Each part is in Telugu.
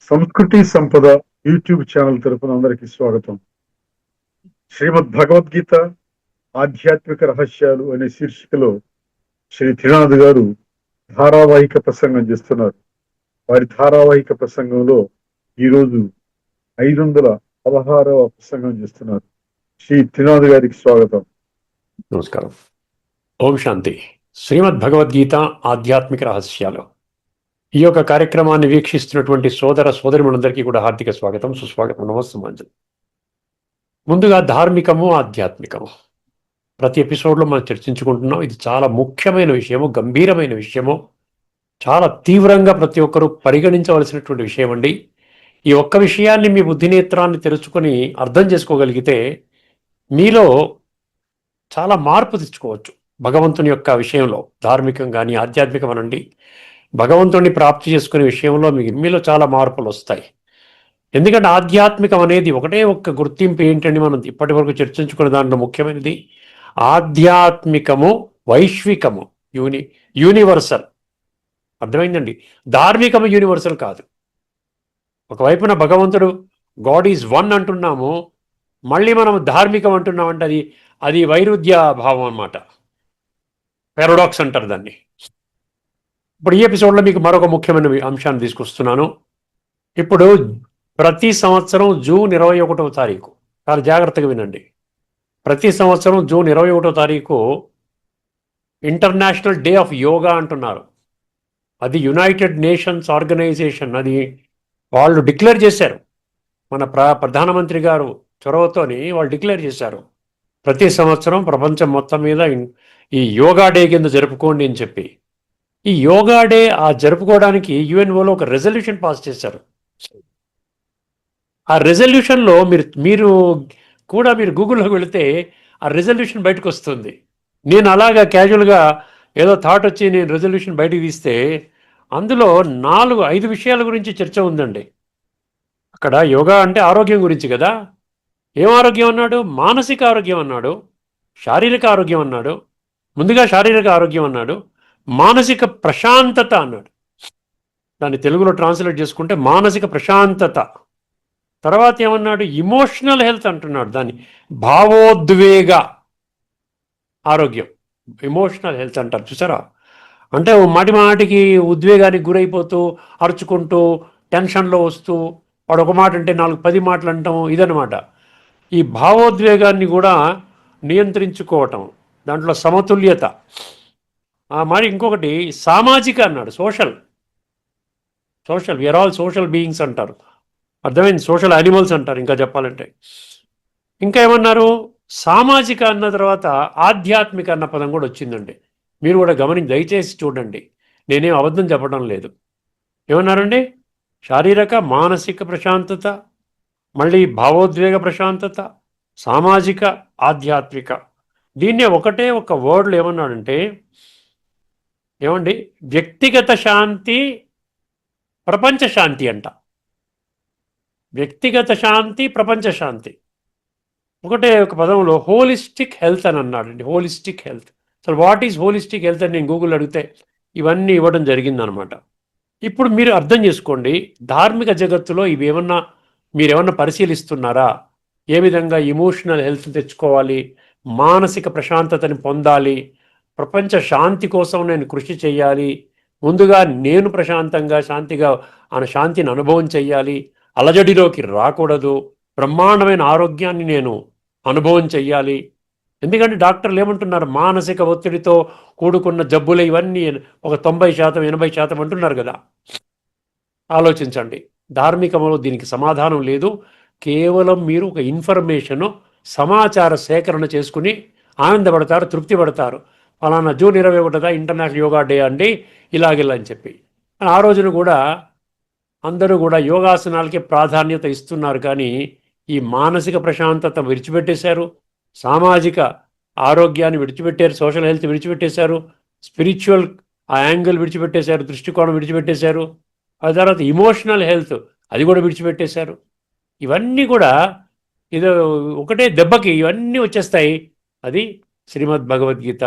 సంస్కృతి సంపద యూట్యూబ్ ఛానల్ తరపున అందరికీ స్వాగతం. శ్రీమద్ భగవద్గీత ఆధ్యాత్మిక రహస్యాలు అనే శీర్షికలో శ్రీ త్రినాథ్ గారు ధారావాహిక ప్రసంగం చేస్తున్నారు. వారి ధారావాహిక ప్రసంగంలో ఈరోజు 516వ ప్రసంగం చేస్తున్నారు. శ్రీ త్రినాథ్ గారికి స్వాగతం. నమస్కారం. ఓం శాంతి. శ్రీమద్ భగవద్గీత ఆధ్యాత్మిక రహస్యాలు ఈ యొక్క కార్యక్రమాన్ని వీక్షిస్తున్నటువంటి సోదర సోదరిమణులందరికీ కూడా హార్దిక స్వాగతం, సుస్వాగతం, నమస్సమాంజలి. ముందుగా ధార్మికము, ఆధ్యాత్మికము ప్రతి ఎపిసోడ్లో మనం చర్చించుకుంటున్నాం. ఇది చాలా ముఖ్యమైన విషయము, గంభీరమైన విషయము, చాలా తీవ్రంగా ప్రతి ఒక్కరూ పరిగణించవలసినటువంటి విషయం అండి. ఈ ఒక్క విషయాన్ని మీ బుద్ధినేత్రాన్ని తెరుచుకొని అర్థం చేసుకోగలిగితే మీలో చాలా మార్పు తెచ్చుకోవచ్చు. భగవంతుని యొక్క విషయంలో ధార్మికం కానీ ఆధ్యాత్మికం అనండి, భగవంతుడిని ప్రాప్తి చేసుకునే విషయంలో మీలో చాలా మార్పులు వస్తాయి. ఎందుకంటే ఆధ్యాత్మికం అనేది ఒకటే ఒక్క గుర్తింపు ఏంటండి, మనం ఇప్పటి వరకు చర్చించుకునే దాంట్లో ముఖ్యమైనది ఆధ్యాత్మికము, వైశ్వికము, యూనివర్సల్. అర్థమైందండి? ధార్మికము యూనివర్సల్ కాదు. ఒకవైపున భగవంతుడు గాడ్ ఈజ్ వన్ అంటున్నాము, మళ్ళీ మనం ధార్మికం అంటున్నామంటే అది వైరుధ్య భావం అన్నమాట. పారాడాక్స్ అంటారు దాన్ని. ఇప్పుడు ఈ ఎపిసోడ్లో మీకు మరొక ముఖ్యమైన అంశాన్ని తీసుకొస్తున్నాను. ఇప్పుడు ప్రతి సంవత్సరం జూన్ 21వ తారీఖు, చాలా జాగ్రత్తగా వినండి, ప్రతి సంవత్సరం జూన్ 21వ తారీఖు ఇంటర్నేషనల్ డే ఆఫ్ యోగా అంటున్నారు. అది యునైటెడ్ నేషన్స్ ఆర్గనైజేషన్, అది వాళ్ళు డిక్లేర్ చేశారు. మన ప్రధానమంత్రి గారు చొరవతోని వాళ్ళు డిక్లేర్ చేశారు, ప్రతి సంవత్సరం ప్రపంచం మొత్తం మీద ఈ యోగా డే కింద జరుపుకోండి అని చెప్పి. ఈ యోగా డే జరుపుకోవడానికి యుఎన్ఓలో ఒక రెజల్యూషన్ పాస్ చేశారు. ఆ రెజల్యూషన్లో మీరు గూగుల్లోకి వెళితే ఆ రెజల్యూషన్ బయటకు వస్తుంది. నేను అలాగా క్యాజువల్గా ఏదో థాట్ వచ్చి నేను రెజల్యూషన్ బయటకు తీస్తే అందులో 4-5 విషయాల గురించి చర్చ ఉందండి. అక్కడ యోగా అంటే ఆరోగ్యం గురించి కదా. ఏం ఆరోగ్యం అన్నాడు? మానసిక ఆరోగ్యం అన్నాడు, శారీరక ఆరోగ్యం అన్నాడు. ముందుగా శారీరక ఆరోగ్యం అన్నాడు, మానసిక ప్రశాంతత అన్నాడు. దాన్ని తెలుగులో ట్రాన్స్లేట్ చేసుకుంటే మానసిక ప్రశాంతత. తర్వాత ఏమన్నాడు? ఇమోషనల్ హెల్త్ అంటున్నాడు, దాన్ని భావోద్వేగ ఆరోగ్యం, ఎమోషనల్ హెల్త్ అంటారు. చూసారా? అంటే మాటికి ఉద్వేగానికి గురైపోతూ, అరుచుకుంటూ, టెన్షన్లో వస్తూ, వాడు ఒక మాట అంటే 4-10 మాటలు అంటాం, ఇదనమాట. ఈ భావోద్వేగాన్ని కూడా నియంత్రించుకోవటం, దాంట్లో సమతుల్యత. మరి ఇంకొకటి సామాజిక అన్నాడు, social. We are all social beings అంటారు. అర్థమైంది? సోషల్ యానిమల్స్ అంటారు ఇంకా చెప్పాలంటే. ఇంకా ఏమన్నారు? సామాజిక అన్న తర్వాత ఆధ్యాత్మిక అన్న పదం కూడా వచ్చిందండి. మీరు కూడా దయచేసి చూడండి, నేనేం అబద్ధం చెప్పడం లేదు. ఏమన్నారండి? శారీరక మానసిక ప్రశాంతత, మళ్ళీ భావోద్వేగ ప్రశాంతత, సామాజిక, ఆధ్యాత్మిక. దీన్నే ఒకటే ఒక వర్డ్లో ఏమన్నాడంటే, ఏమండి, వ్యక్తిగత శాంతి, ప్రపంచ శాంతి అంట. వ్యక్తిగత శాంతి, ప్రపంచ శాంతి ఒకటే ఒక పదంలో హోలిస్టిక్ హెల్త్ అని అన్నాడండి. Holistic health. అసలు వాట్ ఈజ్ హోలిస్టిక్ హెల్త్ అని నేను గూగుల్ అడిగితే ఇవన్నీ ఇవ్వడం జరిగిందనమాట. ఇప్పుడు మీరు అర్థం చేసుకోండి, ధార్మిక జగత్తులో మీరేమన్నా పరిశీలిస్తున్నారా? ఏ విధంగా ఎమోషనల్ హెల్త్ తెచ్చుకోవాలి, మానసిక ప్రశాంతతని పొందాలి, ప్రపంచ శాంతి కోసం నేను కృషి చేయాలి, ముందుగా నేను ప్రశాంతంగా శాంతిగా శాంతిని అనుభవం చెయ్యాలి, అలజడిలోకి రాకూడదు, బ్రహ్మాండమైన ఆరోగ్యాన్ని నేను అనుభవం చెయ్యాలి. ఎందుకంటే డాక్టర్లు ఏమంటున్నారు? మానసిక ఒత్తిడితో కూడుకున్న జబ్బులు ఇవన్నీ ఒక 90%, 80% అంటున్నారు కదా. ఆలోచించండి, ధార్మికంలో దీనికి సమాధానం లేదు. కేవలం మీరు ఒక ఇన్ఫర్మేషను, సమాచార సేకరణ చేసుకుని ఆనందపడతారు, తృప్తి పడతారు. ఫలానా జూన్ 21 ఇంటర్నేషనల్ యోగా డే అండి, ఇలాగిలా అని చెప్పి. ఆ రోజున కూడా అందరూ కూడా యోగాసనాలకి ప్రాధాన్యత ఇస్తున్నారు, కానీ ఈ మానసిక ప్రశాంతత విడిచిపెట్టేశారు, సామాజిక ఆరోగ్యాన్ని విడిచిపెట్టారు, సోషల్ హెల్త్ విడిచిపెట్టేశారు, స్పిరిచువల్ ఆ యాంగిల్ విడిచిపెట్టేశారు, దృష్టికోణం విడిచిపెట్టేశారు. ఆ తర్వాత ఇమోషనల్ హెల్త్ అది కూడా విడిచిపెట్టేశారు. ఇవన్నీ కూడా ఇది ఒకటే దెబ్బకి ఇవన్నీ వచ్చేస్తాయి. అది శ్రీమద్ భగవద్గీత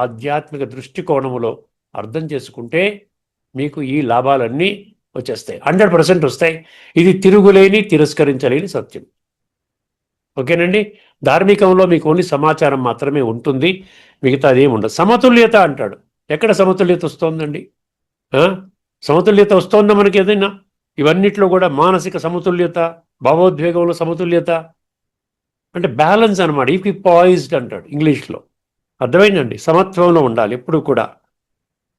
ఆధ్యాత్మిక దృష్టికోణములో అర్థం చేసుకుంటే మీకు ఈ లాభాలన్నీ వచ్చేస్తాయి, 100% వస్తాయి. ఇది తిరుగులేని తిరస్కరించలేని సత్యం. ఓకేనండి. ధార్మికంలో మీకు ఓన్లీ సమాచారం మాత్రమే ఉంటుంది, మిగతా అదేమి ఉండదు. సమతుల్యత అంటాడు. ఎక్కడ సమతుల్యత వస్తోందండి? సమతుల్యత వస్తోందా మనకి ఏదైనా? ఇవన్నిట్లో కూడా మానసిక సమతుల్యత, భావోద్వేగంలో సమతుల్యత అంటే బ్యాలెన్స్ అనమాట. ఈక్విపాయిజ్డ్ అంటాడు ఇంగ్లీష్లో. అర్థమైందండి? సమత్వంలో ఉండాలి ఎప్పుడు కూడా.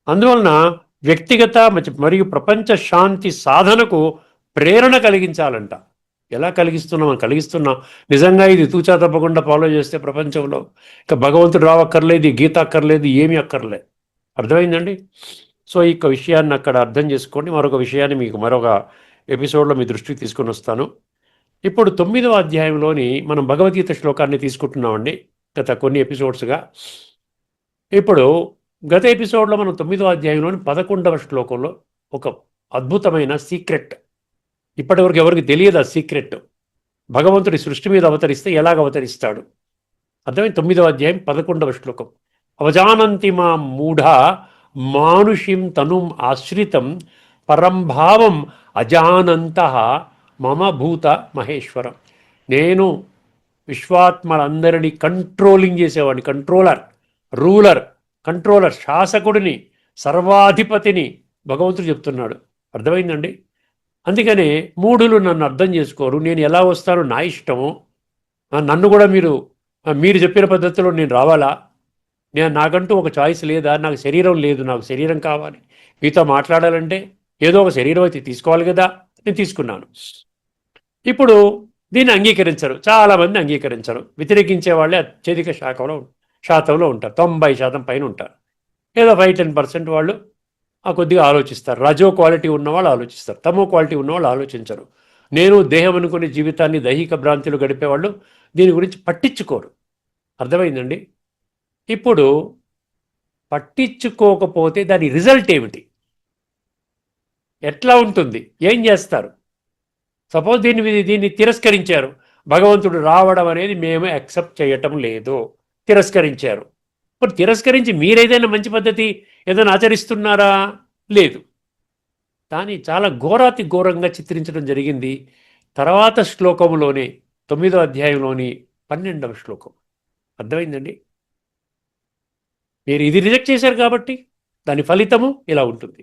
అందువలన వ్యక్తిగత మరియు ప్రపంచ శాంతి సాధనకు ప్రేరణ కలిగించాలంట. ఎలా కలిగిస్తున్నాం. నిజంగా ఇది తూచా తప్పకుండా ఫాలో చేస్తే ప్రపంచంలో ఇక భగవంతుడు రావక్కర్లేదు, గీత అక్కర్లేదు, ఏమీ అక్కర్లేదు. అర్థమైందండి? సో ఈ విషయాన్ని అక్కడ అర్థం చేసుకోండి. మరొక విషయాన్ని మీకు మరొక ఎపిసోడ్లో మీ దృష్టికి తీసుకొని వస్తాను. ఇప్పుడు 9వ అధ్యాయంలోని మనం భగవద్గీత శ్లోకాన్ని తీసుకుంటున్నామండి గత కొన్ని ఎపిసోడ్స్గా. ఇప్పుడు గత ఎపిసోడ్లో మనం 9వ అధ్యాయంలోని 11వ శ్లోకంలో ఒక అద్భుతమైన సీక్రెట్, ఇప్పటివరకు ఎవరికి తెలియదు ఆ సీక్రెట్. భగవంతుడి సృష్టి మీద అవతరిస్తే ఎలాగ అవతరిస్తాడు అర్థమైంది. 9వ అధ్యాయం 11వ శ్లోకం. అవజానంతి మా మూఢ మానుషిం తనుం ఆశ్రితం పరంభావం అజానంత మమ భూత మహేశ్వరం. నేను విశ్వాత్మలందరినీ కంట్రోలింగ్ చేసేవాడిని, కంట్రోలర్, శాసకుడిని, సర్వాధిపతిని భగవంతుడు చెప్తున్నాడు. అర్థమైందండి? అందుకనే మూఢులు నన్ను అర్థం చేసుకోరు. నేను ఎలా వస్తానో నా ఇష్టము. నన్ను కూడా మీరు చెప్పిన పద్ధతిలో నేను రావాలా? నాకంటూ ఒక చాయిస్ లేదా? నాకు శరీరం లేదు, నాకు శరీరం కావాలి. మీతో మాట్లాడాలంటే ఏదో ఒక శరీరం అయితే తీసుకోవాలి కదా. నేను తీసుకున్నాను. ఇప్పుడు దీన్ని అంగీకరించరు, చాలామంది అంగీకరించరు. వ్యతిరేకించే వాళ్ళే అత్యధిక శాతంలో ఉంటారు. 90% పైన ఉంటారు. ఏదో 5-10% వాళ్ళు కొద్దిగా ఆలోచిస్తారు. రజో క్వాలిటీ ఉన్నవాళ్ళు ఆలోచిస్తారు, తమో క్వాలిటీ ఉన్నవాళ్ళు ఆలోచించరు. నేను దేహం అనుకునే జీవితాన్ని దైహిక భ్రాంతిలో గడిపేవాళ్ళు దీని గురించి పట్టించుకోరు. అర్థమైందండి? ఇప్పుడు పట్టించుకోకపోతే దాని రిజల్ట్ ఏమిటి, ఎట్లా ఉంటుంది, ఏం చేస్తారు? సపోజ్ దీన్ని తిరస్కరించారు. భగవంతుడు రావడం అనేది మేము యాక్సెప్ట్ చేయటం లేదు, తిరస్కరించారు. ఇప్పుడు తిరస్కరించి మీరేదైనా మంచి పద్ధతి ఏదైనా ఆచరిస్తున్నారా? లేదు. కానీ చాలా ఘోరాతి ఘోరంగా చిత్రించడం జరిగింది తర్వాత శ్లోకంలోనే, 9వ అధ్యాయంలోని 12వ శ్లోకం. అర్థమైందండి? మీరు ఇది రిజెక్ట్ చేశారు కాబట్టి దాని ఫలితము ఇలా ఉంటుంది.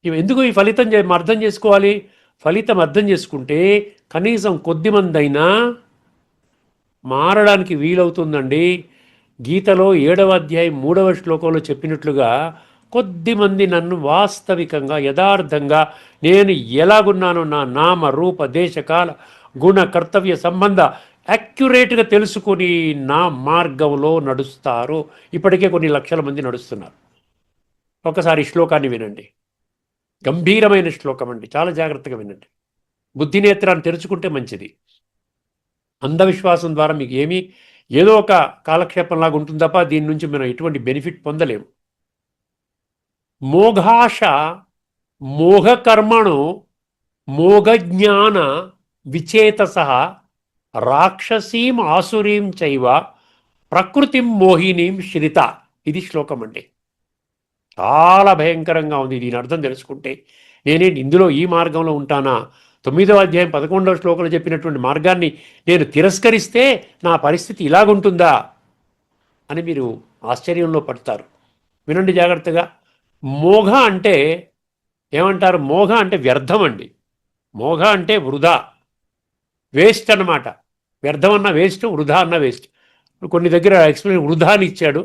ఎందుకు ఈ ఫలితం అర్థం చేసుకోవాలి? ఫలితం అర్థం చేసుకుంటే కనీసం కొద్దిమంది అయినా మారడానికి వీలవుతుందండి. గీతలో 7వ అధ్యాయం 3వ శ్లోకంలో చెప్పినట్లుగా కొద్దిమంది నన్ను వాస్తవికంగా యథార్థంగా నేను ఎలాగున్నానో నా నామ రూప దేశకాల గుణ కర్తవ్య సంబంధ యాక్యురేట్గా తెలుసుకొని నా మార్గంలో నడుస్తారు. ఇప్పటికే కొన్ని లక్షల మంది నడుస్తున్నారు. ఒకసారి శ్లోకాన్ని వినండి. గంభీరమైన శ్లోకం అండి, చాలా జాగ్రత్తగా వినండి. బుద్ధినేత్రాన్ని తెరుచుకుంటే మంచిది. అంధవిశ్వాసం ద్వారా మీకు ఏదో ఒక కాలక్షేపంలాగా ఉంటుంది తప్ప దీని నుంచి మనం ఎటువంటి బెనిఫిట్ పొందలేము. మోఘాశ మోఘకర్మణు మోఘజ్ఞాన విచేతస రాక్షసీం ఆసురీం చైవ ప్రకృతిం మోహినీం శ్రిత. ఇది శ్లోకం అండి. చాలా భయంకరంగా ఉంది. దీని అర్థం తెలుసుకుంటే ఇందులో ఈ మార్గంలో ఉంటానా? 9వ అధ్యాయం 11వ శ్లోకంలో చెప్పినటువంటి మార్గాన్ని నేను తిరస్కరిస్తే నా పరిస్థితి ఇలాగుంటుందా అని మీరు ఆశ్చర్యంలో పడతారు. వినండి జాగ్రత్తగా. మోఘ అంటే ఏమంటారు? మోఘ అంటే వ్యర్థం అండి. మోఘ అంటే వృధా, వేస్ట్ అన్నమాట. వ్యర్థం అన్న వేస్ట్, వృధా అన్న వేస్ట్. కొన్ని దగ్గర ఎక్స్ప్లెయిన్ వృధా అని ఇచ్చాడు,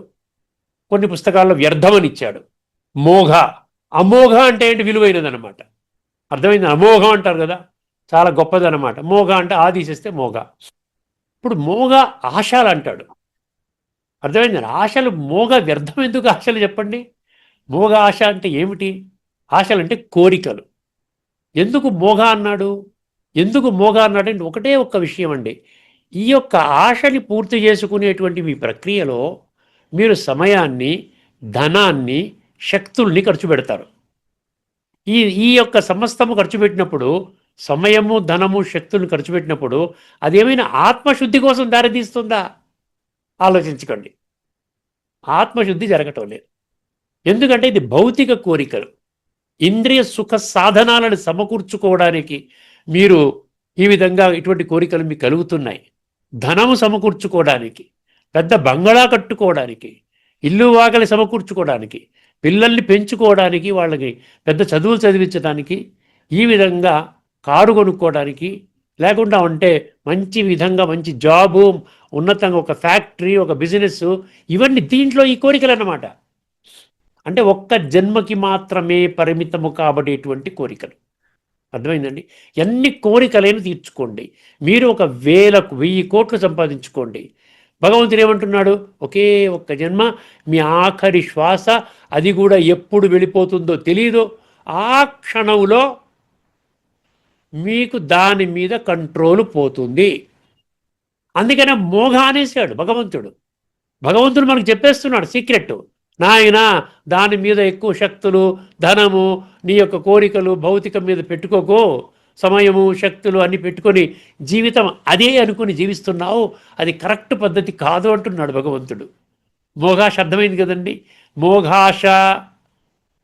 కొన్ని పుస్తకాల్లో వ్యర్థం అని ఇచ్చాడు. మోఘ, అమోఘ అంటే ఏంటి? విలువైనదన్నమాట. అర్థమైంది? అమోఘం అంటారు కదా, చాలా గొప్పదన్నమాట. మోఘ అంటే తీసేస్తే మోఘ. ఇప్పుడు మోఘ ఆశలు అంటాడు. అర్థమైంది? ఆశలు మోఘ, వ్యర్థం. ఎందుకు ఆశలు చెప్పండి? మోఘ ఆశ అంటే ఏమిటి? ఆశలు అంటే కోరికలు. ఎందుకు మోఘ అన్నాడు? ఎందుకు మోఘ అన్నాడు అంటే ఒకటే ఒక్క విషయం అండి. ఈ యొక్క ఆశని పూర్తి చేసుకునేటువంటి మీ ప్రక్రియలో మీరు సమయాన్ని, ధనాన్ని, శక్తుల్ని ఖర్చు పెడతారు. ఈ యొక్క సమస్తము ఖర్చు పెట్టినప్పుడు, సమయము, ధనము, శక్తుల్ని ఖర్చు పెట్టినప్పుడు అదేమైనా ఆత్మశుద్ధి కోసం దారితీస్తుందా? ఆలోచించుకోండి. ఆత్మశుద్ధి జరగటం లేదు. ఎందుకంటే ఇది భౌతిక కోరికలు. ఇంద్రియ సుఖ సాధనాలను సమకూర్చుకోవడానికి మీరు ఈ విధంగా ఇటువంటి కోరికలు మీకు కలుగుతున్నాయి. ధనము సమకూర్చుకోవడానికి, పెద్ద బంగళా కట్టుకోవడానికి, ఇల్లు వాకలి సమకూర్చుకోవడానికి, పిల్లల్ని పెంచుకోవడానికి, వాళ్ళకి పెద్ద చదువులు చదివించడానికి, ఈ విధంగా కారు కొనుక్కోవడానికి, లేకుండా ఉంటే మంచి విధంగా మంచి జాబు, ఉన్నతంగా ఒక ఫ్యాక్టరీ, ఒక బిజినెస్, ఇవన్నీ దీంట్లో ఈ కోరికలు అన్నమాట. అంటే ఒక్క జన్మకి మాత్రమే పరిమితము కాబడేటువంటి కోరికలు. అర్థమైందండి? ఎన్ని కోరికలైనా తీర్చుకోండి. మీరు ఒక 1000 కోట్లు సంపాదించుకోండి. భగవంతుడు ఏమంటున్నాడు? ఒకే ఒక్క జన్మ, మీ ఆఖరి శ్వాస, అది కూడా ఎప్పుడు వెళ్ళిపోతుందో తెలియదు. ఆ క్షణంలో మీకు దాని మీద కంట్రోల్ పోతుంది. అందుకనే మోఘ అనేసాడు భగవంతుడు. భగవంతుడు మనకు చెప్పేస్తున్నాడు సీక్రెట్. నాయన, దాని మీద ఎక్కువ శక్తులు, ధనము, నీ యొక్క కోరికలు భౌతికం మీద పెట్టుకోకు. సమయము, శక్తులు అన్ని పెట్టుకొని జీవితం అదే అనుకుని జీవిస్తున్నావు, అది కరెక్ట్ పద్ధతి కాదు అంటున్నాడు భగవంతుడు. మోఘాశ అర్థమైంది కదండి? మోఘాశ,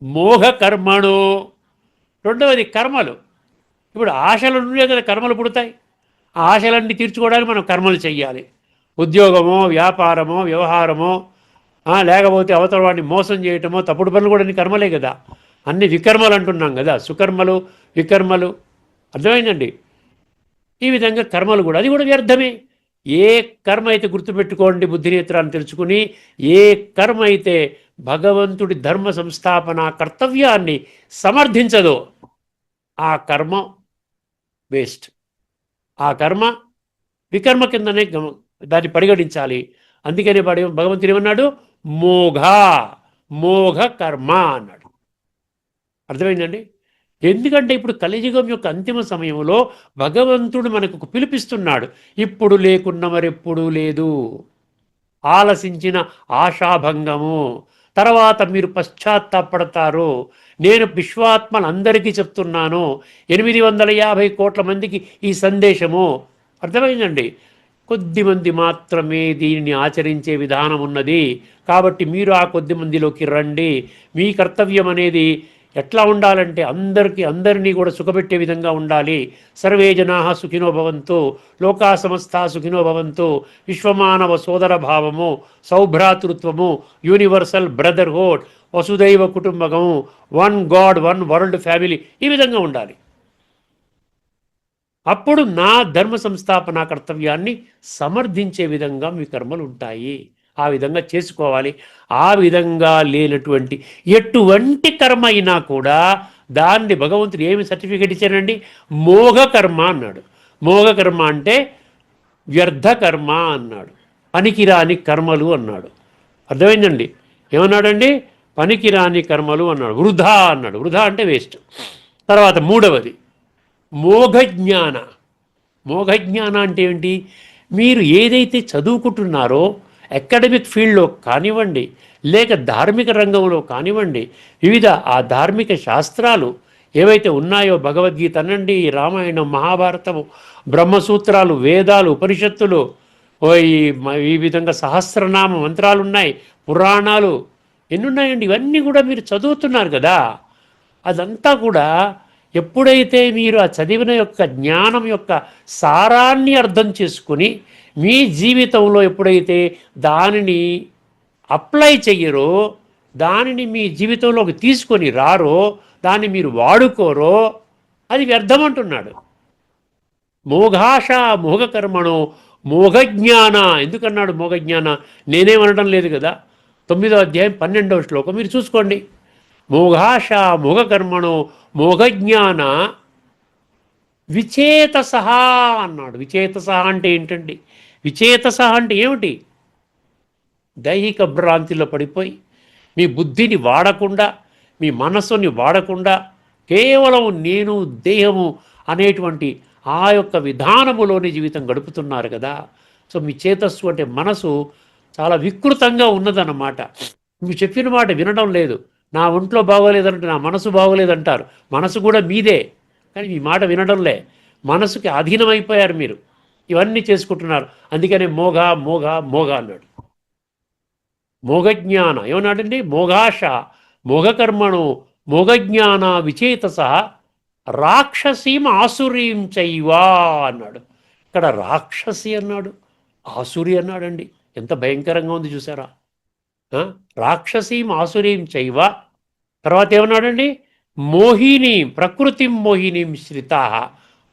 మోఘ కర్మణు. రెండవది కర్మలు. ఇప్పుడు ఆశలు ఉండే కదా కర్మలు పుడతాయి. ఆ ఆశలన్నీ తీర్చుకోవడానికి మనం కర్మలు చెయ్యాలి. ఉద్యోగమో, వ్యాపారమో, వ్యవహారమో, లేకపోతే అవతల వాడిని మోసం చేయటమో, తప్పుడు పనులు కూడా అన్ని కర్మలే కదా. అన్ని వికర్మలు అంటున్నాం కదా, సుకర్మలు, వికర్మలు. అర్థమైందండి? ఈ విధంగా కర్మలు కూడా, అది కూడా వ్యర్థమే. ఏ కర్మ అయితే, గుర్తుపెట్టుకోండి బుద్ధినేత్రాన్ని తెలుసుకుని, ఏ కర్మ అయితే భగవంతుడి ధర్మ సంస్థాపన కర్తవ్యాన్ని సమర్థించదో ఆ కర్మ వేస్ట్. ఆ కర్మ వికర్మ కిందనే దాన్ని పరిగణించాలి. అందుకనే భగవంతుడు ఏమన్నాడు? మోఘ, మోఘ కర్మ అన్నాడు. అర్థమైందండి? ఎందుకంటే ఇప్పుడు కలియుగం యొక్క అంతిమ సమయంలో భగవంతుడు మనకు పిలిపిస్తున్నాడు. ఇప్పుడు లేకున్న మరెప్పుడూ లేదు. ఆలసించిన ఆశాభంగము. తర్వాత మీరు పశ్చాత్తాపడతారు. నేను విశ్వాత్మలందరికీ చెప్తున్నాను. 850 కోట్ల మందికి ఈ సందేశము. అర్థమైందండి? కొద్దిమంది మాత్రమే దీనిని ఆచరించే విధానం ఉన్నది. కాబట్టి మీరు ఆ కొద్ది మందిలోకి రండి. మీ కర్తవ్యం అనేది ఎట్లా ఉండాలంటే అందరినీ కూడా సుఖపెట్టే విధంగా ఉండాలి. సర్వే జనాః సుఖినో భవంతు, లోకా సమస్తా సుఖినో భవంతు, విశ్వమానవ సోదర భావము, సౌభ్రాతృత్వము, యూనివర్సల్ బ్రదర్హుడ్, వసుదైవ కుటుంబకము, one god, one world family, ఈ విధంగా ఉండాలి. అప్పుడు నా ధర్మ సంస్థాపన కర్తవ్యాన్ని సమర్థించే విధంగా మీ కర్మలు ఉంటాయి. ఆ విధంగా చేసుకోవాలి. ఆ విధంగా లేనటువంటి ఎటువంటి కర్మ అయినా కూడా దాన్ని భగవంతుడు ఏమి సర్టిఫికేట్ ఇచ్చారండి? మోఘ కర్మ అన్నాడు. మోఘ కర్మ అంటే వ్యర్థ కర్మ అన్నాడు. పనికిరాని కర్మలు అన్నాడు. అర్థమైందండి? ఏమన్నాడండి? పనికిరాని కర్మలు అన్నాడు. వృధా అన్నాడు. వృధా అంటే వేస్ట్. తర్వాత మూడవది మోఘజ్ఞాన. మోఘజ్ఞాన అంటే ఏంటి? మీరు ఏదైతే చదువుకుంటున్నారో అకాడమిక్ ఫీల్డ్లో కానివ్వండి, లేక ధార్మిక రంగంలో కానివ్వండి, వివిధ ఆ ధార్మిక శాస్త్రాలు ఏవైతే ఉన్నాయో, భగవద్గీత అనండి, రామాయణం, మహాభారతము, బ్రహ్మసూత్రాలు, వేదాలు, ఉపనిషత్తులు, ఈ విధంగా సహస్రనామ మంత్రాలు ఉన్నాయి, పురాణాలు ఎన్నున్నాయండి. ఇవన్నీ కూడా మీరు చదువుతున్నారు కదా. అదంతా కూడా ఎప్పుడైతే మీరు ఆ చదివిన యొక్క జ్ఞానం యొక్క సారాన్ని అర్థం చేసుకుని మీ జీవితంలో ఎప్పుడైతే దానిని అప్లై చెయ్యరో, దానిని మీ జీవితంలోకి తీసుకొని రారో, దాన్ని మీరు వాడుకోరో, అది వ్యర్థమంటున్నాడు. మోఘాశ మోఘకర్మణో మోఘజ్ఞాన. ఎందుకన్నాడు మోఘజ్ఞాన? నేనేమనడం లేదు కదా. 9వ అధ్యాయం 12వ శ్లోకం మీరు చూసుకోండి. మోఘాశ మోఘకర్మణో మోఘజ్ఞాన విచేతసః అన్నాడు. విచేతసః అంటే ఏంటండి? విచేతసః అంటే ఏమిటి? దైహిక భ్రాంతిలో పడిపోయి మీ బుద్ధిని వాడకుండా, మీ మనస్సుని వాడకుండా, కేవలం నేను దేహము అనేటువంటి ఆ యొక్క విధానములోని జీవితం గడుపుతున్నారు కదా. సో మీ చేతస్సు అంటే మనసు చాలా వికృతంగా ఉన్నదన్నమాట. మీరు చెప్పిన మాట వినడం లేదు. నా ఒంట్లో బాగోలేదంటే నా మనసు బాగోలేదంటారు. మనసు కూడా మీదే, కానీ మీ మాట వినడంలే. మనసుకి అధీనమైపోయారు మీరు. ఇవన్నీ చేసుకుంటున్నారు. అందుకనే మోఘ మోఘ మోఘ అన్నాడు. మోఘజ్ఞాన ఏమన్నాడండి? మోఘాశ మోఘకర్మణు మోగజ్ఞాన విచేతస రాక్షసీం ఆసురీం చైవా అన్నాడు. ఇక్కడ రాక్షసి అన్నాడు, ఆసురి అన్నాడండి. ఎంత భయంకరంగా ఉంది చూసారా. రాక్షసీం ఆసురీం చైవ, తర్వాత ఏమన్నాడండి, మోహినీం ప్రకృతిం మోహినీం శ్రితా,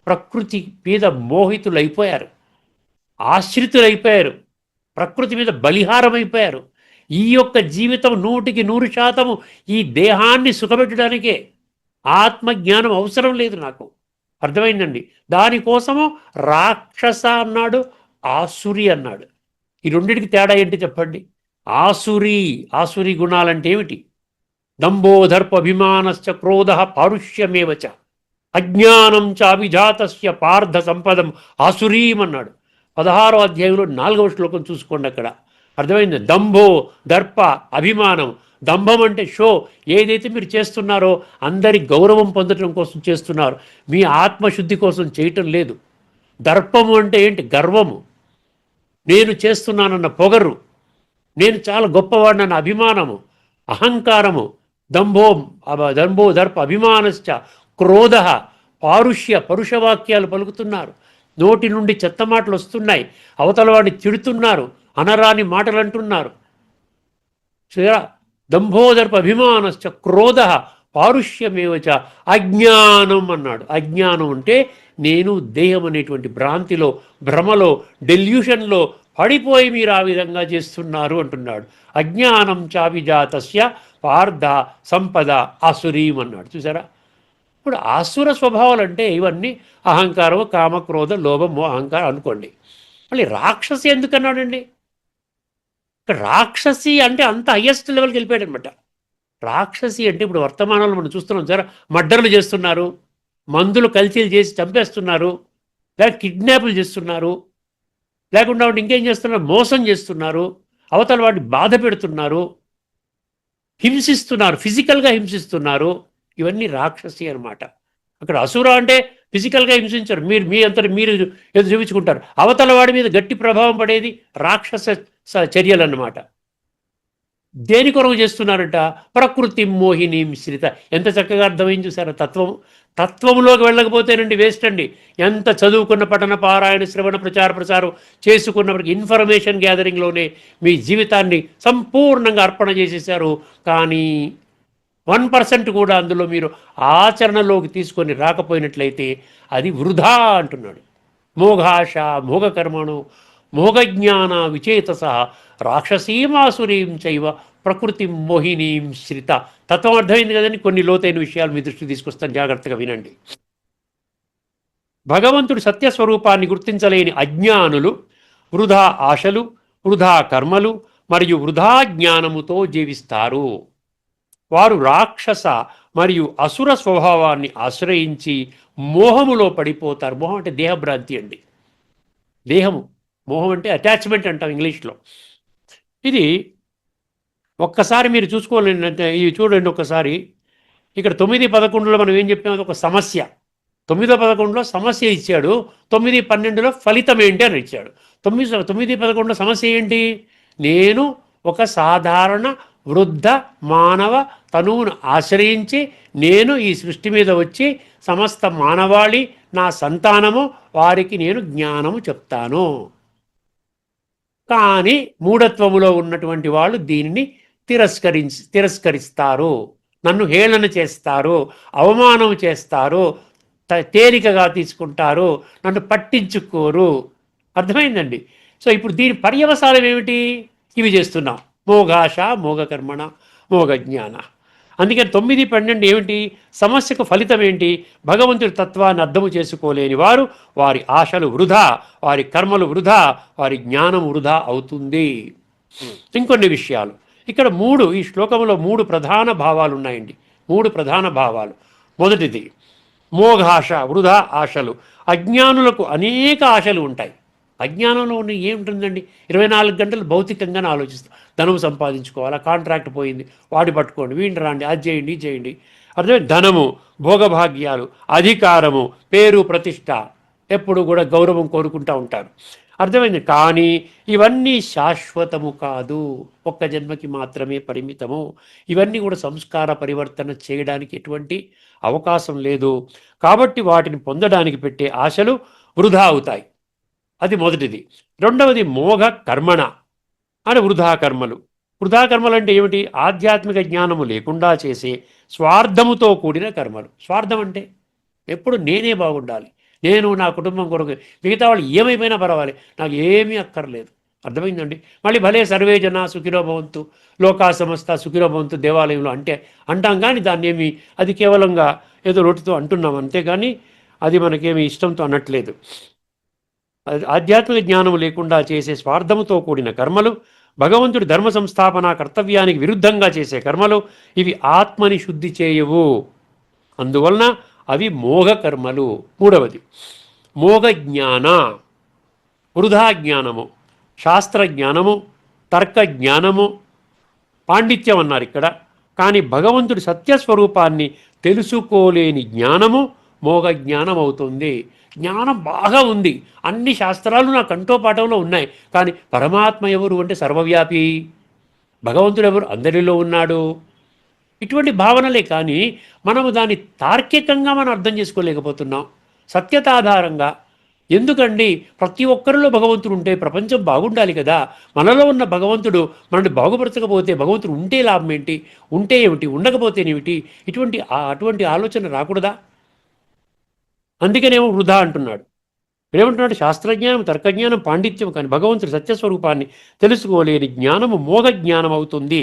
ప్రకృతి మీద మోహితులైపోయారు, ఆశ్రితులైపోయారు, ప్రకృతి మీద బలిహారమైపోయారు. ఈ యొక్క జీవితం 100% ఈ దేహాన్ని సుఖపెట్టడానికే, ఆత్మజ్ఞానం అవసరం లేదు నాకు, అర్థమైందండి. దానికోసము రాక్షస అన్నాడు, ఆసురి అన్నాడు. ఈ రెండింటికి తేడా ఏంటి చెప్పండి. ఆసురి గుణాలంటే ఏమిటి? దంభోదర్ప అభిమానశ్చ క్రోధ పారుష్యమేవచ అజ్ఞానం చ అభిజాతస్య పార్థ సంపదం ఆసురీం అన్నాడు. 16వ అధ్యాయంలో 4వ శ్లోకం చూసుకోండి, అక్కడ అర్థమైంది. దంభో దర్ప అభిమానం. దంభం అంటే షో, ఏదైతే మీరు చేస్తున్నారో అందరి గౌరవం పొందడం కోసం చేస్తున్నారు, మీ ఆత్మశుద్ధి కోసం చేయటం లేదు. దర్పము అంటే ఏంటి? గర్వము, నేను చేస్తున్నానన్న పొగరు, నేను చాలా గొప్పవాడినన్న అభిమానము, అహంకారము. దంభో దర్ప అభిమానశ్చ క్రోధ పరుషవాక్యాలు పలుకుతున్నారు, నోటి నుండి చెత్త మాటలు వస్తున్నాయి, అవతల వాడిని తిడుతున్నారు, అనరాని మాటలు అంటున్నారు. దంభోదర్ప అభిమానశ్చ క్రోధ పారుష్యమేవచ అజ్ఞానం అన్నాడు. అజ్ఞానం అంటే నేను దేహం అనేటువంటి భ్రాంతిలో, భ్రమలో, డెల్యూషన్లో పడిపోయి మీరు ఆ విధంగా చేస్తున్నారు అంటున్నాడు. అజ్ఞానం చాభిజాతస్య పార్థ సంపద ఆసురీం అన్నాడు. చూసారా. ఇప్పుడు ఆసుర స్వభావాలు అంటే ఇవన్నీ అహంకారం, కామ, క్రోధ, లోభము, అహంకారం అనుకోండి. మళ్ళీ రాక్షసి ఎందుకన్నాడండి? ఇక్కడ రాక్షసి అంటే అంత హయ్యెస్ట్ లెవెల్కి వెళ్ళిపోయాడు అనమాట. రాక్షసి అంటే ఇప్పుడు వర్తమానంలో మనం చూస్తున్నాం సార్, మర్డర్లు చేస్తున్నారు, మందులు కల్తీలు చేసి చంపేస్తున్నారు, లేక కిడ్నాపులు చేస్తున్నారు, లేకుండా ఇంకేం చేస్తున్నారు, మోసం చేస్తున్నారు, అవతల వాడిని బాధ పెడుతున్నారు, హింసిస్తున్నారు, ఫిజికల్గా హింసిస్తున్నారు. ఇవన్నీ రాక్షసి అనమాట. అక్కడ అసుర అంటే ఫిజికల్గా హింసించారు, మీరు మీ అంతా మీరు ఏదో చూపించుకుంటారు, అవతల వాడి మీద గట్టి ప్రభావం పడేది రాక్షస చర్యలు అన్నమాట. దేని కొరకు చేస్తున్నారంట? ప్రకృతి మోహిని మిశ్రిత. ఎంత చక్కగా అర్థమైంది చూసారా తత్వంలోకి వెళ్ళకపోతేనండి వేస్ట్ అండి. ఎంత చదువుకున్న పఠన పారాయణ శ్రవణ ప్రచారం చేసుకున్నప్పటికీ ఇన్ఫర్మేషన్ గ్యాదరింగ్లోనే మీ జీవితాన్ని సంపూర్ణంగా అర్పణ చేసేసారు. కానీ 1% కూడా అందులో మీరు ఆచరణలోకి తీసుకొని రాకపోయినట్లయితే అది వృధా అంటున్నాడు. మోఘాశ మోగకర్మణు మోగజ్ఞాన విచేతస రాక్షసీమాసురీం చైవ ప్రకృతి మోహినీం శ్రిత. తత్వం అర్థమైంది కదండి. కొన్ని లోతైన విషయాలు మీ దృష్టికి తీసుకొస్తాను, జాగ్రత్తగా వినండి. భగవంతుడి సత్యస్వరూపాన్ని గుర్తించలేని అజ్ఞానులు వృధా ఆశలు, వృధా కర్మలు మరియు వృధా జ్ఞానముతో జీవిస్తారు. వారు రాక్షస మరియు అసుర స్వభావాన్ని ఆశ్రయించి మోహములో పడిపోతారు. మోహం అంటే దేహభ్రాంతి అండి. దేహము, మోహం అంటే అటాచ్మెంట్ అంటాం ఇంగ్లీష్లో. ఇది ఒక్కసారి మీరు చూసుకోవాలంటే ఇవి చూడండి ఒక్కసారి. ఇక్కడ 9-11లో మనం ఏం చెప్పాము? ఒక సమస్య. 9-11లో సమస్య ఇచ్చాడు, 9-12లో ఫలితం ఏంటి అని ఇచ్చాడు. 9-11లో సమస్య ఏంటి? నేను ఒక సాధారణ వృద్ధ మానవ తనువును ఆశ్రయించి నేను ఈ సృష్టి మీద వచ్చి సమస్త మానవాళి నా సంతానము, వారికి నేను జ్ఞానము చెప్తాను. కానీ మూఢత్వములో ఉన్నటువంటి వాళ్ళు దీనిని తిరస్కరిస్తారు, నన్ను హేళన చేస్తారు, అవమానం చేస్తారు, తేలికగా తీసుకుంటారు, నన్ను పట్టించుకోరు. అర్థమైందండి. సో ఇప్పుడు దీని పర్యవసానం ఏమిటి? ఇవి చేస్తున్నాం. మోఘాశ మోగకర్మణ మోగజ్ఞాన. అందుకని 9-12 ఏమిటి? సమస్యకు ఫలితం ఏంటి? భగవంతుడి తత్వాన్ని అర్థము చేసుకోలేని వారు, వారి ఆశలు వృధా, వారి కర్మలు వృధా, వారి జ్ఞానం వృధా అవుతుంది. ఇంకొన్ని విషయాలు ఇక్కడ ఈ శ్లోకంలో 3 ప్రధాన భావాలు ఉన్నాయండి. 3 ప్రధాన భావాలు. మొదటిది మోఘాశ, వృధా ఆశలు. అజ్ఞానులకు అనేక ఆశలు ఉంటాయి. అజ్ఞానంలో ఉన్న ఏముంటుందండి? 24 గంటలు భౌతికంగానే ఆలోచిస్తాం. ధనం సంపాదించుకోవాలా, కాంట్రాక్ట్ పోయింది, వాడి పట్టుకోండి, వీడిని రాండి, అది చేయండి, ఇది చేయండి. అర్థమే ధనము, భోగభాగ్యాలు, అధికారము, పేరు, ప్రతిష్ట, ఎప్పుడు కూడా గౌరవం కోరుకుంటూ ఉంటారు. అర్థమైంది. కానీ ఇవన్నీ శాశ్వతము కాదు, ఒక్క జన్మకి మాత్రమే పరిమితము. ఇవన్నీ కూడా సంస్కార పరివర్తన చేయడానికి ఎటువంటి అవకాశం లేదు. కాబట్టి వాటిని పొందడానికి పెట్టే ఆశలు వృధా అవుతాయి. అది మొదటిది. రెండవది మోఘ కర్మణ అని వృధా కర్మలు. వృధా కర్మలు అంటే ఏమిటి? ఆధ్యాత్మిక జ్ఞానము లేకుండా చేసే స్వార్థముతో కూడిన కర్మలు. స్వార్థం అంటే ఎప్పుడు నేనే బాగుండాలి, నేను నా కుటుంబం కొరకు, మిగతా వాళ్ళు ఏమైపోయినా పర్వాలేదు, నాకు ఏమీ అక్కర్లేదు. అర్థమైందండి. మళ్ళీ భలే సర్వే జన సుఖినో భవంతు, లోకా సమస్త సుఖినో భవంతు దేవాలయంలో అంటే అంటాం, కానీ దాన్ని ఏమి, అది కేవలంగా ఏదో రొట్టితో అంటున్నాం అంతేగాని అది మనకేమి ఇష్టంతో అనట్లేదు. ఆధ్యాత్మిక జ్ఞానం లేకుండా చేసే స్వార్థముతో కూడిన కర్మలు, భగవంతుడి ధర్మ సంస్థాపన కర్తవ్యానికి విరుద్ధంగా చేసే కర్మలు, ఇవి ఆత్మని శుద్ధి చేయవు. అందువలన అవి మోఘ కర్మలు. మూడవది మోఘ జ్ఞాన, వృధా జ్ఞానము, శాస్త్ర జ్ఞానము, తర్క జ్ఞానము, పాండిత్యం అన్నారు ఇక్కడ. కానీ భగవంతుడి సత్యస్వరూపాన్ని తెలుసుకోలేని జ్ఞానము మోఘ జ్ఞానం అవుతుంది. జ్ఞానం బాగా ఉంది, అన్ని శాస్త్రాలు నా కంఠోపాఠంలో ఉన్నాయి, కానీ పరమాత్మ ఎవరు అంటే సర్వవ్యాపి, భగవంతుడు ఎవరు, అందరిలో ఉన్నాడు. ఇటువంటి భావనలే. కానీ మనము దాన్ని తార్కికంగా మనం అర్థం చేసుకోలేకపోతున్నాం, సత్యతాధారంగా. ఎందుకండి? ప్రతి ఒక్కరిలో భగవంతుడు ఉంటే ప్రపంచం బాగుండాలి కదా. మనలో ఉన్న భగవంతుడు మనల్ని బాగుపరచకపోతే భగవంతుడు ఉంటే లాభం ఏంటి, ఉంటే ఏమిటి, ఉండకపోతేనేమిటి? అటువంటి ఆలోచన రాకూడదా? అందుకనేమో వృధా అంటున్నాడు. ఏమంటున్నాడు? శాస్త్రజ్ఞానం, తర్కజ్ఞానం, పాండిత్యం, కానీ భగవంతుడి సత్యస్వరూపాన్ని తెలుసుకోలేని జ్ఞానము మోఘ జ్ఞానం అవుతుంది.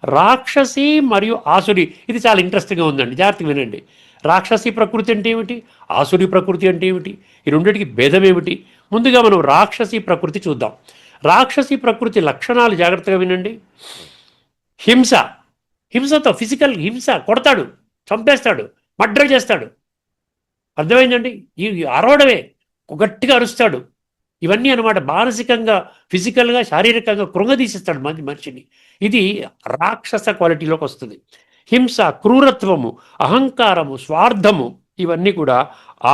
రాక్షసి మరియు ఆసురి, ఇది చాలా ఇంట్రెస్టింగ్గా ఉందండి, జాగ్రత్తగా వినండి. రాక్షసి ప్రకృతి అంటే ఏమిటి, ఆసురి ప్రకృతి అంటే ఏమిటి, ఈ రెండింటికి భేదం ఏమిటి? ముందుగా మనం రాక్షసి ప్రకృతి చూద్దాం. రాక్షసి ప్రకృతి లక్షణాలు జాగ్రత్తగా వినండి. హింస, హింసతో, ఫిజికల్ హింస, కొడతాడు, చంపేస్తాడు, మర్డర్ చేస్తాడు. అర్థమైందండి? ఈ అరవడమే, గట్టిగా అరుస్తాడు. ఇవన్నీ అనమాట. మానసికంగా, ఫిజికల్గా, శారీరకంగా కృంగదీసిస్తాడు మనిషిని. ఇది రాక్షస క్వాలిటీలోకి వస్తుంది. హింస, క్రూరత్వము, అహంకారము, స్వార్థము, ఇవన్నీ కూడా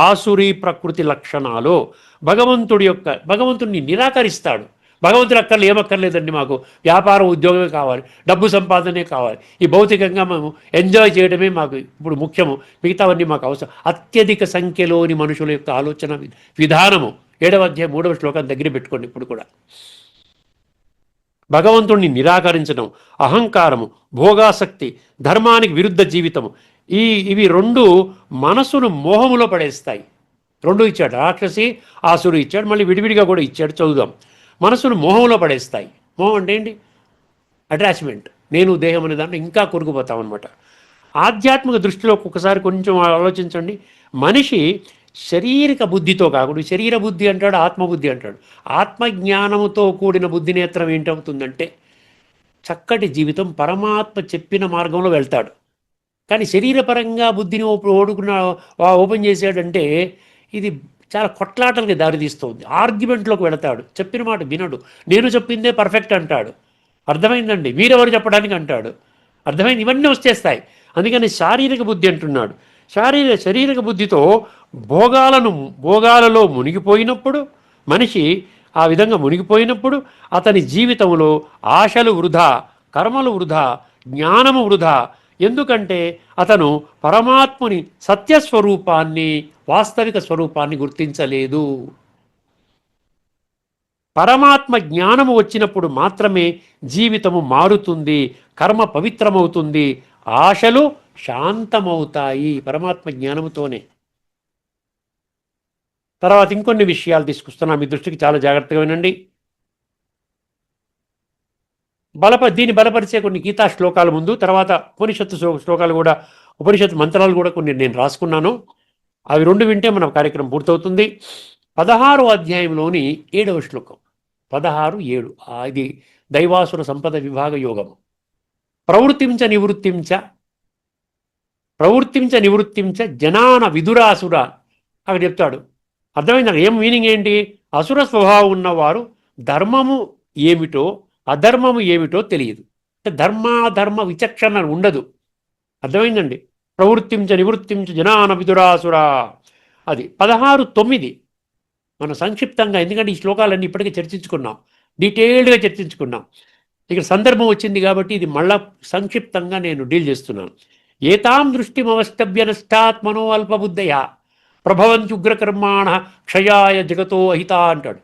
ఆసురీ ప్రకృతి లక్షణాలు. భగవంతుడిని నిరాకరిస్తాడు. భగవంతుడు అక్కర్లు, ఏమక్కర్లేదండి, మాకు వ్యాపారం, ఉద్యోగమే కావాలి, డబ్బు సంపాదనే కావాలి, ఈ భౌతికంగా మేము ఎంజాయ్ చేయడమే మాకు ఇప్పుడు ముఖ్యము, మిగతావన్నీ మాకు అవసరం. అత్యధిక సంఖ్యలోని మనుషుల యొక్క ఆలోచన విధానము 7వ అధ్యాయం 3వ శ్లోకం దగ్గర పెట్టుకోండి. ఇప్పుడు కూడా భగవంతుణ్ణి నిరాకరించడం, అహంకారము, భోగాసక్తి, ధర్మానికి విరుద్ధ జీవితము, ఇవి రెండు మనసును మోహములో పడేస్తాయి. రెండు ఇచ్చాడు, రాక్షసి, ఆసురు ఇచ్చాడు, మళ్ళీ విడివిడిగా కూడా ఇచ్చాడు. చదువుదాం. మనసును మోహంలో పడేస్తాయి. మోహం అంటే ఏంటి? అటాచ్మెంట్, నేను దేహం అనే దాంట్లో ఇంకా కొరుకుపోతామన్నమాట. ఆధ్యాత్మిక దృష్టిలో ఒక్కొక్కసారి కొంచెం ఆలోచించండి. మనిషి శారీరక బుద్ధితో కాకుండా, శరీర బుద్ధి అంటాడు, ఆత్మబుద్ధి అంటాడు. ఆత్మజ్ఞానముతో కూడిన బుద్ధి నేత్రం ఏంటవుతుందంటే చక్కటి జీవితం, పరమాత్మ చెప్పిన మార్గంలో వెళ్తాడు. కానీ శరీరపరంగా బుద్ధిని ఓపెన్ చేశాడంటే ఇది చాలా కొట్లాటలకి దారితీస్తుంది. ఆర్గ్యుమెంట్లోకి వెళతాడు, చెప్పిన మాట వినడు, నేను చెప్పిందే పర్ఫెక్ట్ అంటాడు. అర్థమైందండి? మీరెవరు చెప్పడానికి అంటాడు. అర్థమైంది? ఇవన్నీ వచ్చేస్తాయి. అందుకని శారీరక బుద్ధి అంటున్నాడు. శరీరక బుద్ధితో భోగాలలో మునిగిపోయినప్పుడు, మనిషి ఆ విధంగా మునిగిపోయినప్పుడు అతని జీవితంలో ఆశలు వృధా, కర్మలు వృధా, జ్ఞానము వృధా. ఎందుకంటే అతను పరమాత్ముని సత్యస్వరూపాన్ని, వాస్తవిక స్వరూపాన్ని గుర్తించలేదు. పరమాత్మ జ్ఞానము వచ్చినప్పుడు మాత్రమే జీవితము మారుతుంది, కర్మ పవిత్రమవుతుంది, ఆశలు శాంతమవుతాయి పరమాత్మ జ్ఞానముతోనే. తర్వాత ఇంకొన్ని విషయాలు తీసుకొస్తున్నా మీ దృష్టికి, చాలా జాగ్రత్తగా వినండి. దీన్ని బలపరిచే కొన్ని గీతా శ్లోకాల ముందు, తర్వాత ఉపనిషత్తు శ్లోకాలు కూడా, ఉపనిషత్తు మంత్రాలు కూడా కొన్ని నేను రాసుకున్నాను. అవి రెండు వింటే మన కార్యక్రమం పూర్తవుతుంది. 16వ అధ్యాయంలోని 7వ శ్లోకం, 16:7. ఇది దైవాసుర సంపద విభాగ యోగము. ప్రవృత్తించ నివృత్తించ జనాన విదురాసుర అక్కడ చెప్తాడు. అర్థమైంది? ఏం మీనింగ్ ఏంటి? అసుర స్వభావం ఉన్నవారు ధర్మము ఏమిటో అధర్మము ఏమిటో తెలియదు. అంటే ధర్మాధర్మ విచక్షణ ఉండదు. అర్థమైందండి? ప్రవృత్తించ నివృత్తించ జనాన విదురాసుర. అది 16:9. మనం సంక్షిప్తంగా, ఎందుకంటే ఈ శ్లోకాలన్నీ ఇప్పటికే చర్చించుకున్నాం, డీటెయిల్డ్గా చర్చించుకున్నాం. ఇక్కడ సందర్భం వచ్చింది కాబట్టి ఇది మళ్ళా సంక్షిప్తంగా నేను డీల్ చేస్తున్నాను. ఏతాం దృష్టిమవష్టభ్య నష్టాత్మనో అల్పబుద్ధయ ప్రభవంత్యుగ్రకర్మాణ క్షయాయ జగతో అహిత అంటాడు.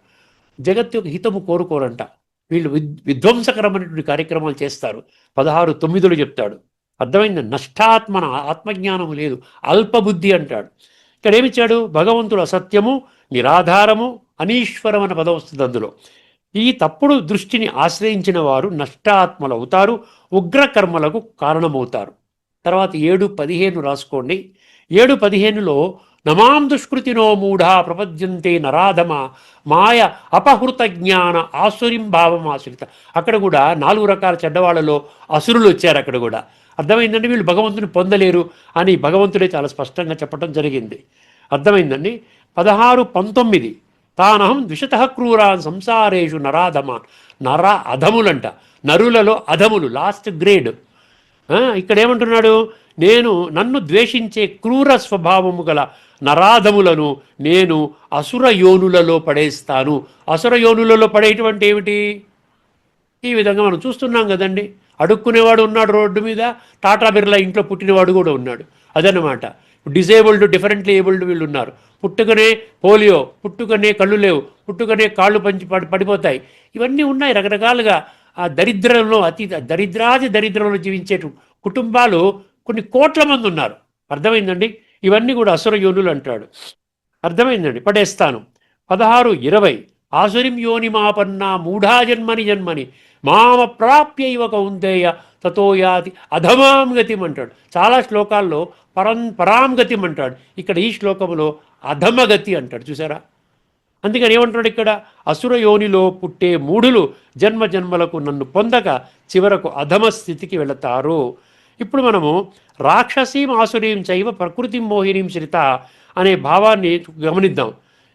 జగత్తు యొక్క హితము కోరుకోరంట. వీళ్ళు విధ్వంసకరమైనటువంటి కార్యక్రమాలు చేస్తారు. 16:9 చెప్తాడు. అర్థమైంది? నష్టాత్మన, ఆత్మజ్ఞానము లేదు, అల్పబుద్ధి అంటాడు. ఇక్కడ ఏమిచ్చాడు? భగవంతుడు అసత్యము, నిరాధారము, అనీశ్వరం అన్న పదం వస్తుంది అందులో. ఈ తప్పుడు దృష్టిని ఆశ్రయించిన వారు నష్టాత్మలు అవుతారు, ఉగ్రకర్మలకు కారణమవుతారు. తర్వాత 7:15 రాసుకోండి. 7:15లో నమాం దుష్కృతినో మూఢా ప్రపద్యంతే నరాధమ మాయ అపహృత జ్ఞాన ఆసురిం భావం ఆశ్రిత. అక్కడ కూడా 4 రకాల చెడ్డవాళ్ళలో అసురులు వచ్చారు. అక్కడ కూడా అర్థమైందండి, వీళ్ళు భగవంతుని పొందలేరు అని భగవంతుడే చాలా స్పష్టంగా చెప్పడం జరిగింది. అర్థమైందండి. 16:19 తానహం ద్విషతః క్రూరాన్ సంసారేషు నరాధమాన్. నర అధములంట, నరులలో అధములు, లాస్ట్ గ్రేడ్. ఇక్కడ ఏమంటున్నాడు? నన్ను ద్వేషించే క్రూర స్వభావము గల నరాధములను నేను అసుర యోనులలో పడేస్తాను. అసుర యోనులలో పడేటువంటి ఏమిటి? ఈ విధంగా మనం చూస్తున్నాం కదండి. అడుక్కునేవాడు ఉన్నాడు రోడ్డు మీద, టాటా బిర్లా ఇంట్లో పుట్టినవాడు కూడా ఉన్నాడు. అదనమాట. డిజేబుల్డ్, డిఫరెంట్లీ ఏబుల్డ్ వీళ్ళు ఉన్నారు. పుట్టుకనే పోలియో, పుట్టుకనే కళ్ళు లేవు, పుట్టుకనే కాళ్ళు పడిపోతాయి. ఇవన్నీ ఉన్నాయి రకరకాలుగా. ఆ దరిద్రంలో, అతి దరిద్రాది దరిద్రంలో జీవించే కుటుంబాలు కొన్ని కోట్ల మంది ఉన్నారు. అర్థమైందండి. ఇవన్నీ కూడా అసుర యోనులు అంటాడు. అర్థమైందండి. పడేస్తాను. 16:20 ఆసురిం యోనిమాపన్న మూఢా జన్మని జన్మని మామ ప్రాప్యైవ కౌంతేయ తతోయాతి అధమాం గతిం అంటాడు. చాలా శ్లోకాల్లో పరాం గతిం అంటాడు. ఇక్కడ ఈ శ్లోకంలో అధమగతి అంటాడు. చూసారా? అందుకని ఏమంటాడు ఇక్కడ? అసుర యోనిలో పుట్టే మూఢులు జన్మ జన్మలకు నన్ను పొందక చివరకు అధమ స్థితికి వెళతారు. ఇప్పుడు మనము రాక్షసీం ఆసురీం చైవ ప్రకృతిం మోహినీం శ్రిత అనే భావాన్ని గమనిద్దాం.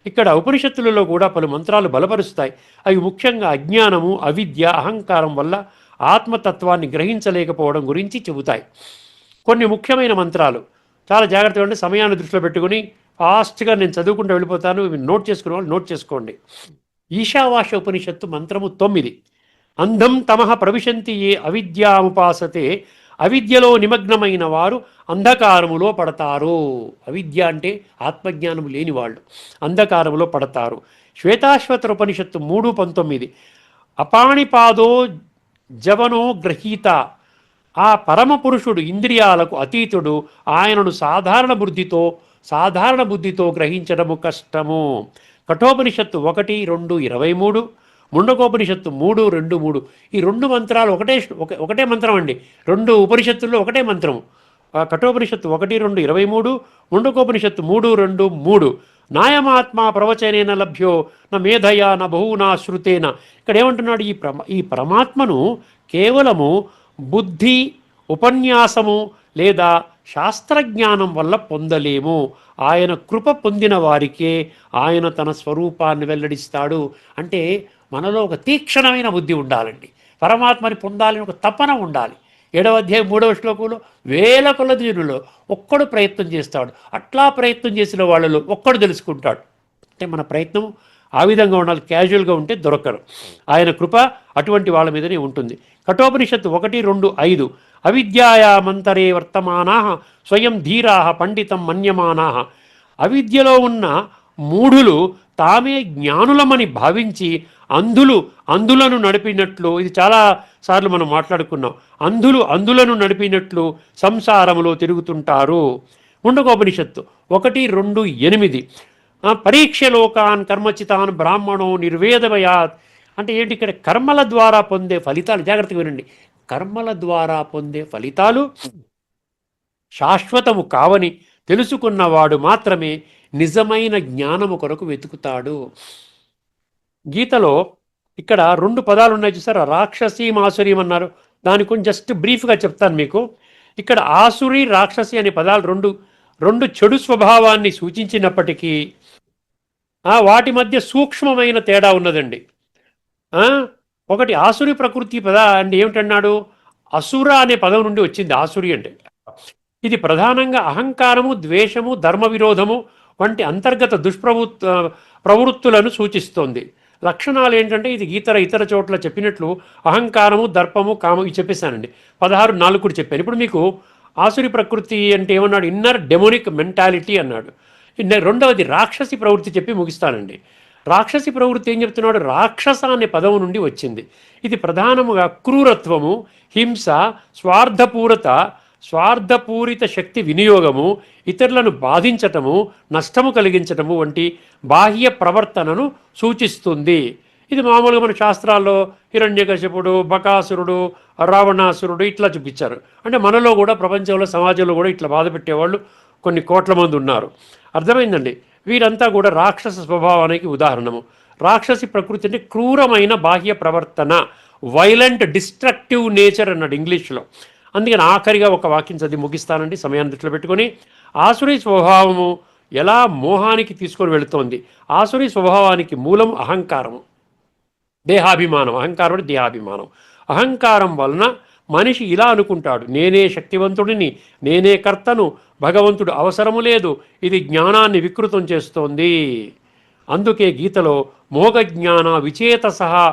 ఇక్కడ ఉపనిషత్తులలో కూడా పలు మంత్రాలు బలపరుస్తాయి. అవి ముఖ్యంగా అజ్ఞానము, అవిద్య, అహంకారం వల్ల ఆత్మతత్వాన్ని గ్రహించలేకపోవడం గురించి చెబుతాయి. కొన్ని ముఖ్యమైన మంత్రాలు చాలా జాగ్రత్తగా ఉంటే సమయాన్ని దృష్టిలో పెట్టుకుని ఫాస్ట్గా నేను చదువుకుంటూ వెళ్ళిపోతాను. నోట్ చేసుకునే వాళ్ళు నోట్ చేసుకోండి. ఈశావాస్య ఉపనిషత్తు మంత్రము 9. అంధం తమః ప్రవిశంతి ఏ అవిద్యాముపాసతే అవిద్యలో నిమగ్నమైన వారు అంధకారములో పడతారు. అవిద్య అంటే ఆత్మజ్ఞానం లేని వాళ్ళు అంధకారములో పడతారు. శ్వేతాశ్వతర ఉపనిషత్తు 3:19 అపాణిపాదో జవనో గ్రహీత. ఆ పరమ పురుషుడు ఇంద్రియాలకు అతీతుడు. ఆయనను సాధారణ బుద్ధితో గ్రహించడము కష్టము. కఠోపనిషత్తు 1:2:23, ముండకోపనిషత్తు 3:2:3. ఈ 2 మంత్రాలు ఒకటే మంత్రం అండి. 2 ఉపనిషత్తుల్లో ఒకటే మంత్రం. కఠోపనిషత్తు 1:2:23, ముండకోపనిషత్తు 3:2:3. నాయమాత్మ ప్రవచనేన లభ్యో న మేధయా న బహునా శ్రుతేన. ఇక్కడ ఏమంటున్నాడు? ఈ పరమాత్మను కేవలము బుద్ధి, ఉపన్యాసము లేదా శాస్త్రజ్ఞానం వల్ల పొందలేము. ఆయన కృప పొందిన వారికే ఆయన తన స్వరూపాన్ని వెల్లడిస్తాడు. అంటే మనలో ఒక తీక్షణమైన బుద్ధి ఉండాలండి. పరమాత్మని పొందాలని ఒక తపన ఉండాలి. 7వ అధ్యాయం 3వ శ్లోకంలో వేల కొలదీనులో ఒక్కడు ప్రయత్నం చేస్తాడు. అట్లా ప్రయత్నం చేసిన వాళ్ళలో ఒక్కడు తెలుసుకుంటాడు. అంటే మన ప్రయత్నం ఆ విధంగా ఉండాలి. క్యాజువల్గా ఉంటే దొరకరు. ఆయన కృప అటువంటి వాళ్ళ మీదనే ఉంటుంది. కఠోపనిషత్తు 1:2:5 అవిద్యాయామంతరే వర్తమానా స్వయం ధీరా పండితం మన్యమానా. అవిద్యలో ఉన్న మూఢులు తామే జ్ఞానులమని భావించి అందులను నడిపినట్లు, ఇది చాలాసార్లు మనం మాట్లాడుకున్నాం, అందులను నడిపినట్లు సంసారములో తిరుగుతుంటారు. ముండకోపనిషత్తు 1:2:8 పరీక్ష లోకాన్ కర్మచితాన్ బ్రాహ్మణో నిర్వేదమయాత్. అంటే ఏంటి? ఇక్కడ కర్మల ద్వారా పొందే ఫలితాలు, జాగ్రత్తగా వినండి, కర్మల ద్వారా పొందే ఫలితాలు శాశ్వతము కావని తెలుసుకున్నవాడు మాత్రమే నిజమైన జ్ఞానము కొరకు వెతుకుతాడు. గీతలో ఇక్కడ 2 పదాలు ఉన్నాయి చూసారా? రాక్షసీం ఆసురీం అన్నారు. దాని కొంచెం జస్ట్ బ్రీఫ్గా చెప్తాను మీకు. ఇక్కడ ఆసురి, రాక్షసి అనే పదాలు రెండు చెడు స్వభావాన్ని సూచించినప్పటికీ వాటి మధ్య సూక్ష్మమైన తేడా ఉన్నదండి. ఒకటి ఆసురి ప్రకృతి పద అంటే ఏమిటన్నాడు? అసుర అనే పదం నుండి వచ్చింది ఆసురి అంటే. ఇది ప్రధానంగా అహంకారము, ద్వేషము, ధర్మ విరోధము వంటి అంతర్గత ప్రవృత్తులను సూచిస్తోంది. లక్షణాలు ఏంటంటే ఇది ఇతర చోట్ల చెప్పినట్లు అహంకారము, దర్పము, కామం ఇవి చెప్పేశానండి. 16 కూడా చెప్పాను. ఇప్పుడు మీకు ఆసురి ప్రకృతి అంటే ఏమన్నాడు? ఇన్నర్ డెమోనిక్ మెంటాలిటీ అన్నాడు. రెండవది రాక్షసి ప్రవృత్తి చెప్పి ముగిస్తానండి. రాక్షసి ప్రవృత్తి ఏం చెప్తున్నాడు? రాక్షస అనే పదం నుండి వచ్చింది. ఇది ప్రధానముగా క్రూరత్వము, హింస, స్వార్థపూరిత శక్తి వినియోగము, ఇతరులను బాధించటము, నష్టము కలిగించటము వంటి బాహ్య ప్రవర్తనను సూచిస్తుంది. ఇది మామూలుగా మన శాస్త్రాల్లో హిరణ్యకశిపుడు, బకాసురుడు, రావణాసురుడు ఇట్లా చూపించారు. అంటే మనలో కూడా ప్రపంచంలో సమాజంలో కూడా ఇట్లా బాధ పెట్టేవాళ్ళు కొన్ని కోట్ల మంది ఉన్నారు. అర్థమైందండి. వీరంతా కూడా రాక్షస స్వభావానికి ఉదాహరణము. రాక్షసి ప్రకృతి అంటే క్రూరమైన బాహ్య ప్రవర్తన, వైలెంట్ డిస్ట్రక్టివ్ నేచర్ అన్నాడు ఇంగ్లీష్లో. అందుకని ఆఖరిగా ఒక వాక్యం చదివి ముగిస్తానండి, సమయాన్ని దృష్టిలో పెట్టుకొని. ఆసురి స్వభావము ఎలా మోహానికి తీసుకొని వెళుతోంది? ఆసురి స్వభావానికి మూలం అహంకారము, దేహాభిమానం. అహంకారం అంటే దేహాభిమానం. అహంకారం వలన మనిషి ఇలా అనుకుంటాడు: నేనే శక్తివంతుడిని, నేనే కర్తను, భగవంతుడు అవసరము లేదు. ఇది జ్ఞానాన్ని వికృతం చేస్తోంది. అందుకే గీతలో మోగ జ్ఞాన విచేత సహా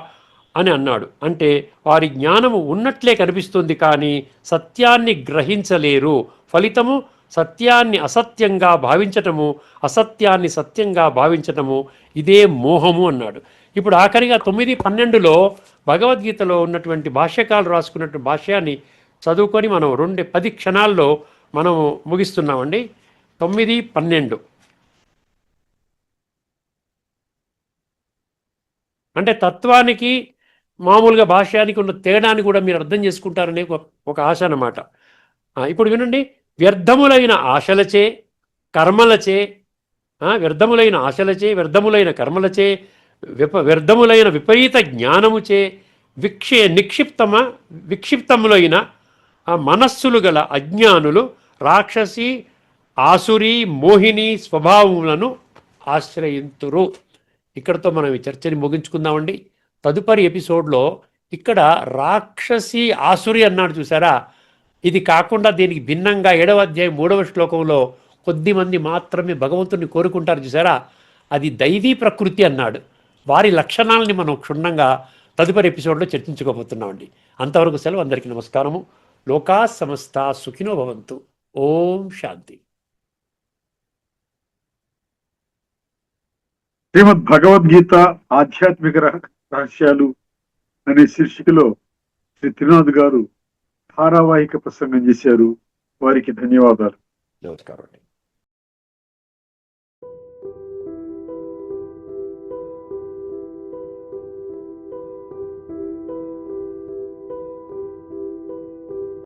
అని అన్నాడు. అంటే వారి జ్ఞానము ఉన్నట్లే కనిపిస్తుంది, కానీ సత్యాన్ని గ్రహించలేరు. ఫలితము సత్యాన్ని అసత్యంగా భావించటము, అసత్యాన్ని సత్యంగా భావించటము. ఇదే మోహము అన్నాడు. ఇప్పుడు ఆఖరిగా 9-12లో భగవద్గీతలో ఉన్నటువంటి భాష్యకాలు రాసుకున్నటువంటి భాష్యాన్ని చదువుకొని మనం 10 క్షణాల్లో మనము ముగిస్తున్నామండి. 9-12 అంటే తత్వానికి మామూలుగా భాష్యానికి ఉన్న తేడాన్ని కూడా మీరు అర్థం చేసుకుంటారనే ఒక ఆశ అన్నమాట. ఇప్పుడు వినండి. వ్యర్థములైన ఆశలచే, కర్మలచే, వ్యర్థములైన ఆశలచే, వ్యర్థములైన కర్మలచే, వ్యర్థములైన విపరీత జ్ఞానముచే విక్షిప్తములైన మనస్సులు గల అజ్ఞానులు రాక్షసి, ఆసురి, మోహిని స్వభావములను ఆశ్రయింతురు. ఇక్కడతో మనం ఈ చర్చని ముగించుకుందామండి. తదుపరి ఎపిసోడ్లో ఇక్కడ రాక్షసి, ఆసురి అన్నాడు చూసారా? ఇది కాకుండా దీనికి భిన్నంగా 7వ అధ్యాయం 3వ శ్లోకంలో కొద్దిమంది మాత్రమే భగవంతుని కోరుకుంటారు చూసారా? అది దైవీ ప్రకృతి అన్నాడు. వారి లక్షణాలని మనం క్షుణ్ణంగా తదుపరి ఎపిసోడ్లో చర్చించుకోబోతున్నామండి. అంతవరకు సెలవు. అందరికీ నమస్కారము. లోకా సమస్త సుఖినో భవంతు. ఓం శాంతి. శ్రీమద్ భగవద్గీత ఆధ్యాత్మిక రహస్యాలు అనే శీర్షికలో శ్రీ త్రినాథ్ గారు ధారావాహిక ప్రసంగం చేశారు. వారికి ధన్యవాదాలు. నమస్కారం అండి.